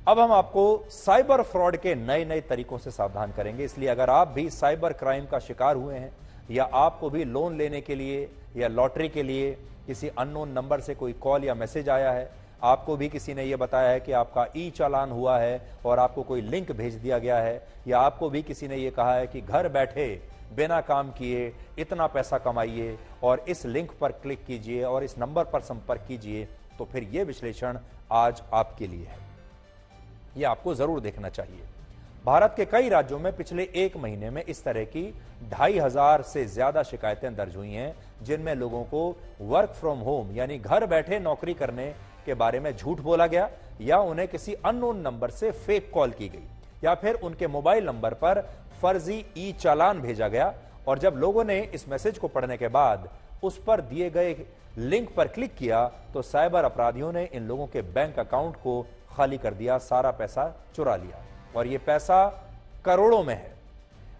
अब हम आपको साइबर फ्रॉड के नए नए तरीकों से सावधान करेंगे, इसलिए अगर आप भी साइबर क्राइम का शिकार हुए हैं या आपको भी लोन लेने के लिए या लॉटरी के लिए किसी अननोन नंबर से कोई कॉल या मैसेज आया है, आपको भी किसी ने यह बताया है कि आपका ई चालान हुआ है और आपको कोई लिंक भेज दिया गया है, या आपको भी किसी ने यह कहा है कि घर बैठे बिना काम किए इतना पैसा कमाइए और इस लिंक पर क्लिक कीजिए और इस नंबर पर संपर्क कीजिए, तो फिर यह विश्लेषण आज आपके लिए है। यह आपको जरूर देखना चाहिए। भारत के कई राज्यों में पिछले एक महीने में इस तरह की 2500 से ज्यादा शिकायतें दर्ज हुई हैं, जिनमें लोगों को वर्क फ्रॉम होम यानी घर बैठे नौकरी करने के बारे में झूठ बोला गया, या उन्हें किसी अननोन नंबर से फेक कॉल की गई, या फिर उनके मोबाइल नंबर पर फर्जी ई चालान भेजा गया, और जब लोगों ने इस मैसेज को पढ़ने के बाद उस पर दिए गए लिंक पर क्लिक किया तो साइबर अपराधियों ने इन लोगों के बैंक अकाउंट को खाली कर दिया, सारा पैसा चुरा लिया, और यह पैसा करोड़ों में है।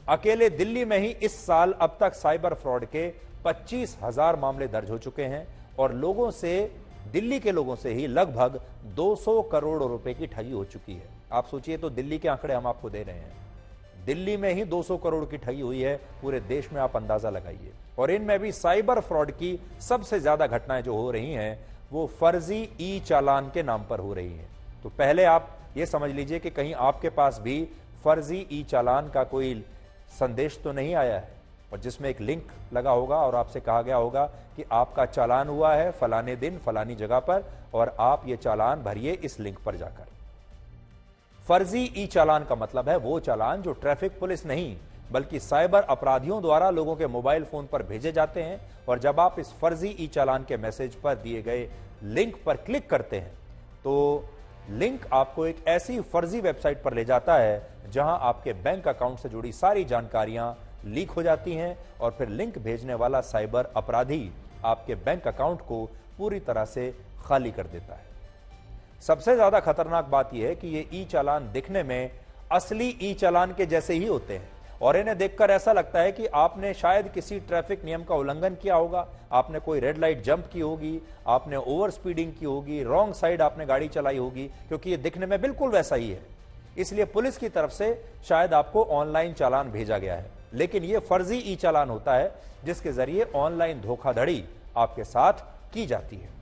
अकेले दिल्ली में ही इस साल अब तक साइबर फ्रॉड के 25,000 मामले दर्ज हो चुके हैं, और लोगों से, दिल्ली के लोगों से ही लगभग 200 करोड़ रुपए की ठगी हो चुकी है। आप सोचिए, तो दिल्ली के आंकड़े हम आपको दे रहे हैं, दिल्ली में ही 200 करोड़ की ठगी हुई है, पूरे देश में आप अंदाजा लगाइए। और इनमें भी साइबर फ्रॉड की सबसे ज्यादा घटनाएं जो हो रही हैं वो फर्जी ई चालान के नाम पर हो रही हैं। तो पहले आप ये समझ लीजिए कि कहीं आपके पास भी फर्जी ई चालान का कोई संदेश तो नहीं आया है, और जिसमें एक लिंक लगा होगा और आपसे कहा गया होगा कि आपका चालान हुआ है फलाने दिन फलानी जगह पर, और आप ये चालान भरिए इस लिंक पर जाकर। फर्जी ई चालान का मतलब है वो चालान जो ट्रैफिक पुलिस नहीं बल्कि साइबर अपराधियों द्वारा लोगों के मोबाइल फोन पर भेजे जाते हैं, और जब आप इस फर्जी ई चालान के मैसेज पर दिए गए लिंक पर क्लिक करते हैं तो लिंक आपको एक ऐसी फर्जी वेबसाइट पर ले जाता है जहां आपके बैंक अकाउंट से जुड़ी सारी जानकारियां लीक हो जाती हैं, और फिर लिंक भेजने वाला साइबर अपराधी आपके बैंक अकाउंट को पूरी तरह से खाली कर देता है। सबसे ज्यादा खतरनाक बात यह है कि ये ई चालान दिखने में असली ई चालान के जैसे ही होते हैं, और इन्हें देखकर ऐसा लगता है कि आपने शायद किसी ट्रैफिक नियम का उल्लंघन किया होगा, आपने कोई रेड लाइट जंप की होगी, आपने ओवर स्पीडिंग की होगी, रॉन्ग साइड आपने गाड़ी चलाई होगी, क्योंकि ये दिखने में बिल्कुल वैसा ही है। इसलिए पुलिस की तरफ से शायद आपको ऑनलाइन चालान भेजा गया है, लेकिन यह फर्जी ई चालान होता है जिसके जरिए ऑनलाइन धोखाधड़ी आपके साथ की जाती है।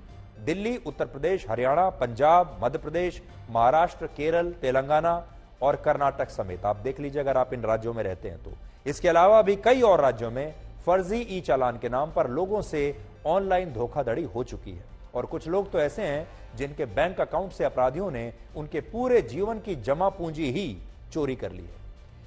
दिल्ली, उत्तर प्रदेश, हरियाणा, पंजाब, मध्य प्रदेश, महाराष्ट्र, केरल, तेलंगाना और कर्नाटक समेत आप देख लीजिए अगर आप इन राज्यों में रहते हैं तो। इसके अलावा भी कई और राज्यों में फर्जी ई चालान के नाम पर लोगों से ऑनलाइन धोखाधड़ी हो चुकी है, और कुछ लोग तो ऐसे हैं जिनके बैंक अकाउंट से अपराधियों ने उनके पूरे जीवन की जमा पूंजी ही चोरी कर ली है।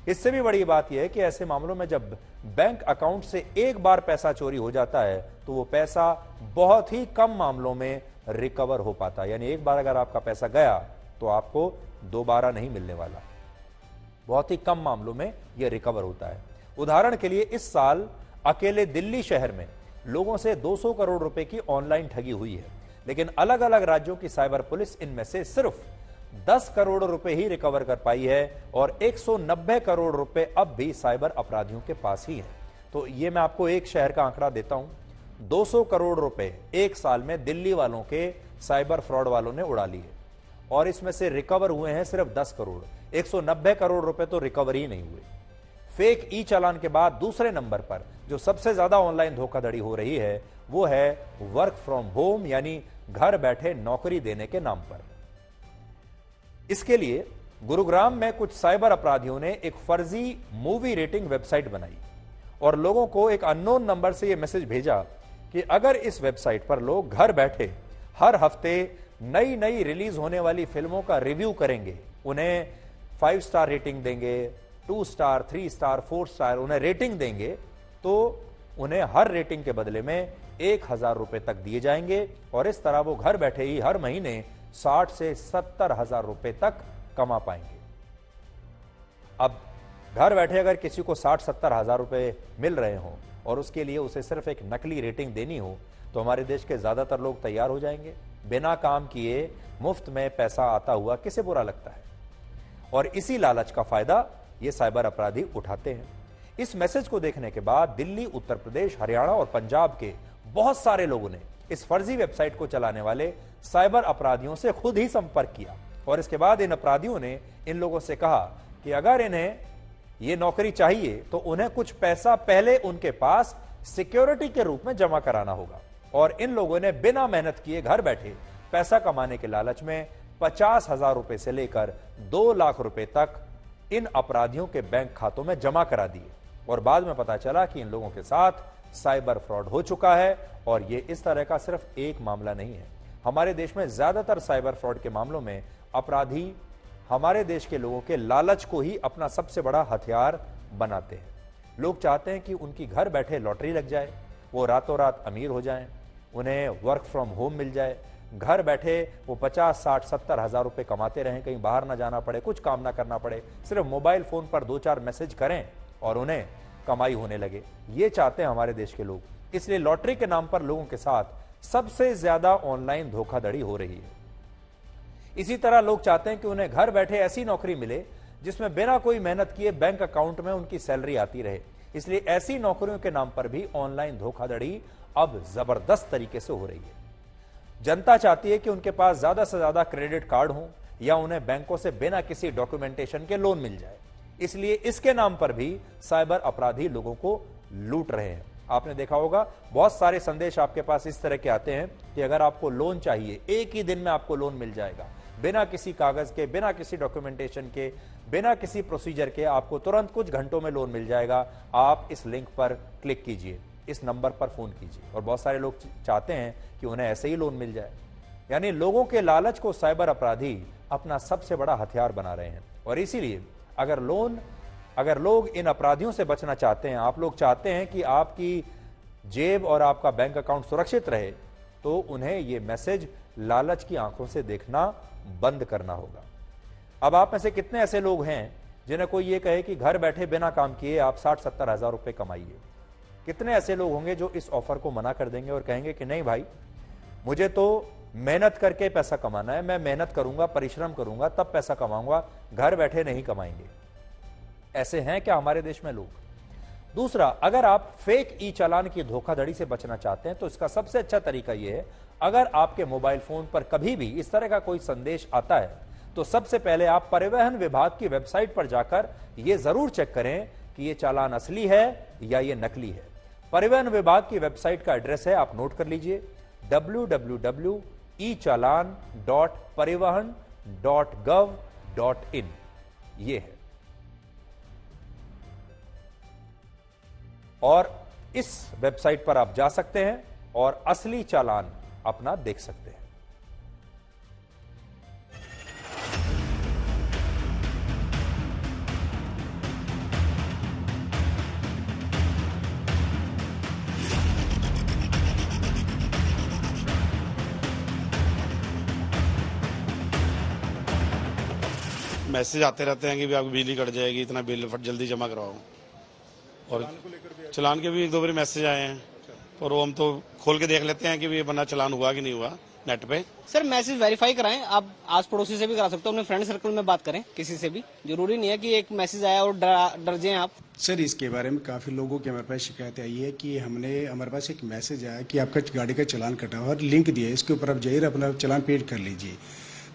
इससे भी बड़ी बात यह है कि ऐसे मामलों में जब बैंक अकाउंट से एक बार पैसा चोरी हो जाता है तो वो पैसा बहुत ही कम मामलों में रिकवर हो पाता है, यानी एक बार अगर आपका पैसा गया तो आपको दोबारा नहीं मिलने वाला, बहुत ही कम मामलों में यह रिकवर होता है। उदाहरण के लिए इस साल अकेले दिल्ली शहर में लोगों से 200 करोड़ रुपए की ऑनलाइन ठगी हुई है, लेकिन अलग अलग राज्यों की साइबर पुलिस इनमें से सिर्फ 10 करोड़ रुपए ही रिकवर कर पाई है, और 190 करोड़ रुपए अब भी साइबर अपराधियों के पास ही है। तो ये मैं आपको एक शहर का आंकड़ा देता हूं, 200 करोड़ रुपए एक साल में दिल्ली वालों के साइबर फ्रॉड वालों ने उड़ा ली है, और इसमें से रिकवर हुए हैं सिर्फ 10 करोड़, 190 करोड़ रुपए तो रिकवर ही नहीं हुए। फेक ई चालान के बाद दूसरे नंबर पर जो सबसे ज्यादा ऑनलाइन धोखाधड़ी हो रही है वो है वर्क फ्रॉम होम, यानी घर बैठे नौकरी देने के नाम पर। इसके लिए गुरुग्राम में कुछ साइबर अपराधियों ने एक फर्जी मूवी रेटिंग वेबसाइट बनाई और लोगों को एक अननोन नंबर से यह मैसेज भेजा कि अगर इस वेबसाइट पर लोग घर बैठे हर हफ्ते नई नई रिलीज होने वाली फिल्मों का रिव्यू करेंगे, उन्हें 5 स्टार रेटिंग देंगे, 2 स्टार, 3 स्टार, 4 स्टार उन्हें रेटिंग देंगे, तो उन्हें हर रेटिंग के बदले में 1,000 रुपए तक दिए जाएंगे, और इस तरह वो घर बैठे ही हर महीने 60 से 70 हजार रुपए तक कमा पाएंगे। अब घर बैठे अगर किसी को 60-70 हजार रुपए मिल रहे हों और उसके लिए उसे सिर्फ एक नकली रेटिंग देनी हो, तो हमारे देश के ज्यादातर लोग तैयार हो जाएंगे। बिना काम किए मुफ्त में पैसा आता हुआ किसे बुरा लगता है, और इसी लालच का फायदा ये साइबर अपराधी उठाते हैं। इस मैसेज को देखने के बाद दिल्ली, उत्तर प्रदेश, हरियाणा और पंजाब के बहुत सारे लोगों ने इस फर्जी वेबसाइट को चलाने वाले साइबर अपराधियों से खुद ही संपर्क किया और इसके बाद इन अपराधियों ने इन लोगों से कहा कि अगर इन्हें ये नौकरी चाहिए तो उन्हें कुछ पैसा पहले उनके पास सिक्योरिटी के रूप में जमा कराना होगा। और इन लोगों ने बिना मेहनत किए घर बैठे पैसा कमाने के लालच में 50,000 रुपए से लेकर 2 लाख रुपए तक इन अपराधियों के बैंक खातों में जमा करा दिए। और बाद में पता चला कि इन लोगों के साथ साइबर फ्रॉड हो चुका है। और ये इस तरह का सिर्फ एक मामला नहीं है। हमारे देश में ज्यादातर साइबर फ्रॉड के मामलों में अपराधी हमारे देश के लोगों के लालच को ही अपना सबसे बड़ा हथियार बनाते हैं। लोग चाहते हैं कि उनकी घर बैठे लॉटरी लग जाए, वो रातों रात अमीर हो जाएं, उन्हें वर्क फ्रॉम होम मिल जाए, घर बैठे वो 50, 60, 70 हजार रुपए कमाते रहें, कहीं बाहर ना जाना पड़े, कुछ काम ना करना पड़े, सिर्फ मोबाइल फोन पर 2-4 मैसेज करें और उन्हें कमाई होने लगे। ये चाहते हैं हमारे देश के लोग। इसलिए लॉटरी के नाम पर लोगों के साथ सबसे ज्यादा ऑनलाइन धोखाधड़ी हो रही है। इसी तरह लोग चाहते हैं कि उन्हें घर बैठे ऐसी नौकरी मिले जिसमें बिना कोई मेहनत किए बैंक अकाउंट में उनकी सैलरी आती रहे। इसलिए ऐसी नौकरियों के नाम पर भी ऑनलाइन धोखाधड़ी अब जबरदस्त तरीके से हो रही है। जनता चाहती है कि उनके पास ज्यादा से ज्यादा क्रेडिट कार्ड हो या उन्हें बैंकों से बिना किसी डॉक्यूमेंटेशन के लोन मिल जाए। इसलिए इसके नाम पर भी साइबर अपराधी लोगों को लूट रहे हैं। आपने देखा होगा बहुत सारे संदेश आपके पास इस तरह के आते हैं कि अगर आपको लोन चाहिए, एक ही दिन में आपको लोन मिल जाएगा, बिना किसी कागज के, बिना किसी डॉक्यूमेंटेशन के, बिना किसी प्रोसीजर के आपको तुरंत कुछ घंटों में लोन मिल जाएगा। आप इस लिंक पर क्लिक कीजिए, इस नंबर पर फोन कीजिए। और बहुत सारे लोग चाहते हैं कि उन्हें ऐसे ही लोन मिल जाए। यानी लोगों के लालच को साइबर अपराधी अपना सबसे बड़ा हथियार बना रहे हैं। और इसीलिए अगर लोग इन अपराधियों से बचना चाहते हैं, आप लोग चाहते हैं कि आपकी जेब और आपका बैंक अकाउंट सुरक्षित रहे, तो उन्हें यह मैसेज लालच की आंखों से देखना बंद करना होगा। अब आप में से कितने ऐसे लोग हैं जिन्हें कोई ये कहे कि घर बैठे बिना काम किए आप 60-70 हजार रुपए कमाइए? कितने ऐसे लोग होंगे जो इस ऑफर को मना कर देंगे और कहेंगे कि नहीं भाई, मुझे तो मेहनत करके पैसा कमाना है, मैं मेहनत करूंगा, परिश्रम करूंगा, तब पैसा कमाऊंगा, घर बैठे नहीं कमाएंगे। ऐसे हैं क्या हमारे देश में लोग? दूसरा, अगर आप फेक ई चालान की धोखाधड़ी से बचना चाहते हैं तो इसका सबसे अच्छा तरीका यह है, अगर आपके मोबाइल फोन पर कभी भी इस तरह का कोई संदेश आता है तो सबसे पहले आप परिवहन विभाग की वेबसाइट पर जाकर यह जरूर चेक करें कि यह चालान असली है या यह नकली है। परिवहन विभाग की वेबसाइट का एड्रेस है, आप नोट कर लीजिए, www.echallan.parivahan.gov.in। ये है। और इस वेबसाइट पर आप जा सकते हैं और असली चालान अपना देख सकते हैं। मैसेज आते रहते हैं कि भी आपकी बिजली कट जाएगी, इतना बिल फट जल्दी जमा करवाओ। और चलान के भी 1-2 बार मैसेज आए हैं और वो हम तो खोल के देख लेते हैं कि ये बना चलान हुआ कि नहीं हुआ नेट पे। सर मैसेज वेरीफाई कराएं, आप आस पड़ोसी से भी करा सकते हो, अपने फ्रेंड सर्कल में बात करें, किसी से भी। जरूरी नहीं है कि एक मैसेज आया और डर जाएं आप। सर इसके बारे में काफ़ी लोगों की हमारे पास शिकायत आई है कि हमारे पास एक मैसेज आया कि आपका गाड़ी का चलान कटा हुआ और लिंक दिया है, इसके ऊपर आप जाइए अपना चलान पेड कर लीजिए।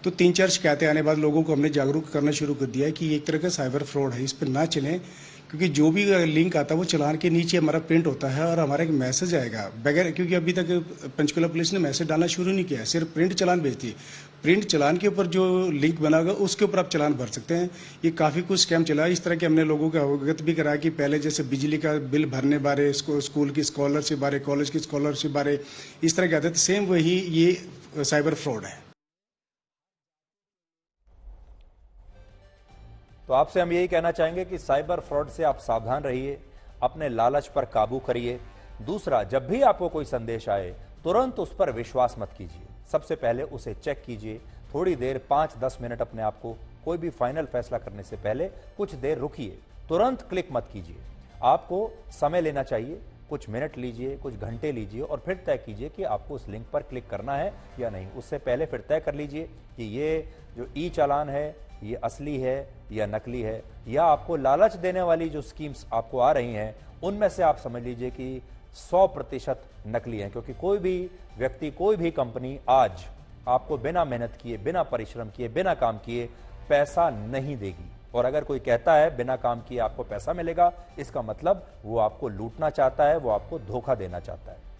तो 3-4 शिकायतें आने बाद लोगों को हमने जागरूक करना शुरू कर दिया है कि एक तरह का साइबर फ्रॉड है, इस पर ना चलें, क्योंकि जो भी लिंक आता है वो चलान के नीचे हमारा प्रिंट होता है और हमारा एक मैसेज आएगा बगैर, क्योंकि अभी तक पंचकुला पुलिस ने मैसेज डालना शुरू नहीं किया है, सिर्फ प्रिंट चलान भेजती है। प्रिंट चलान के ऊपर जो लिंक बना होगा उसके ऊपर आप चलान भर सकते हैं। ये काफ़ी कुछ स्कैम चला है। इस तरह के हमने लोगों को अवगत भी कराया कि पहले जैसे बिजली का बिल भरने बारे, स्कूल की स्कॉलरशिप बारे, कॉलेज की स्कॉलरशिप बारे, इस तरह के आते थे, सेम वही ये साइबर फ्रॉड है। तो आपसे हम यही कहना चाहेंगे कि साइबर फ्रॉड से आप सावधान रहिए, अपने लालच पर काबू करिए। दूसरा, जब भी आपको कोई संदेश आए तुरंत उस पर विश्वास मत कीजिए, सबसे पहले उसे चेक कीजिए। थोड़ी देर 5-10 मिनट अपने आप को कोई भी फाइनल फैसला करने से पहले कुछ देर रुकिए, तुरंत क्लिक मत कीजिए। आपको समय लेना चाहिए, कुछ मिनट लीजिए, कुछ घंटे लीजिए और फिर तय कीजिए कि आपको उस लिंक पर क्लिक करना है या नहीं। उससे पहले फिर तय कर लीजिए कि ये जो ई चालान है ये असली है या नकली है, या आपको लालच देने वाली जो स्कीम्स आपको आ रही हैं उनमें से आप समझ लीजिए कि 100% नकली है। क्योंकि कोई भी व्यक्ति, कोई भी कंपनी आज आपको बिना मेहनत किए, बिना परिश्रम किए, बिना काम किए पैसा नहीं देगी। और अगर कोई कहता है बिना काम किए आपको पैसा मिलेगा, इसका मतलब वो आपको लूटना चाहता है, वो आपको धोखा देना चाहता है।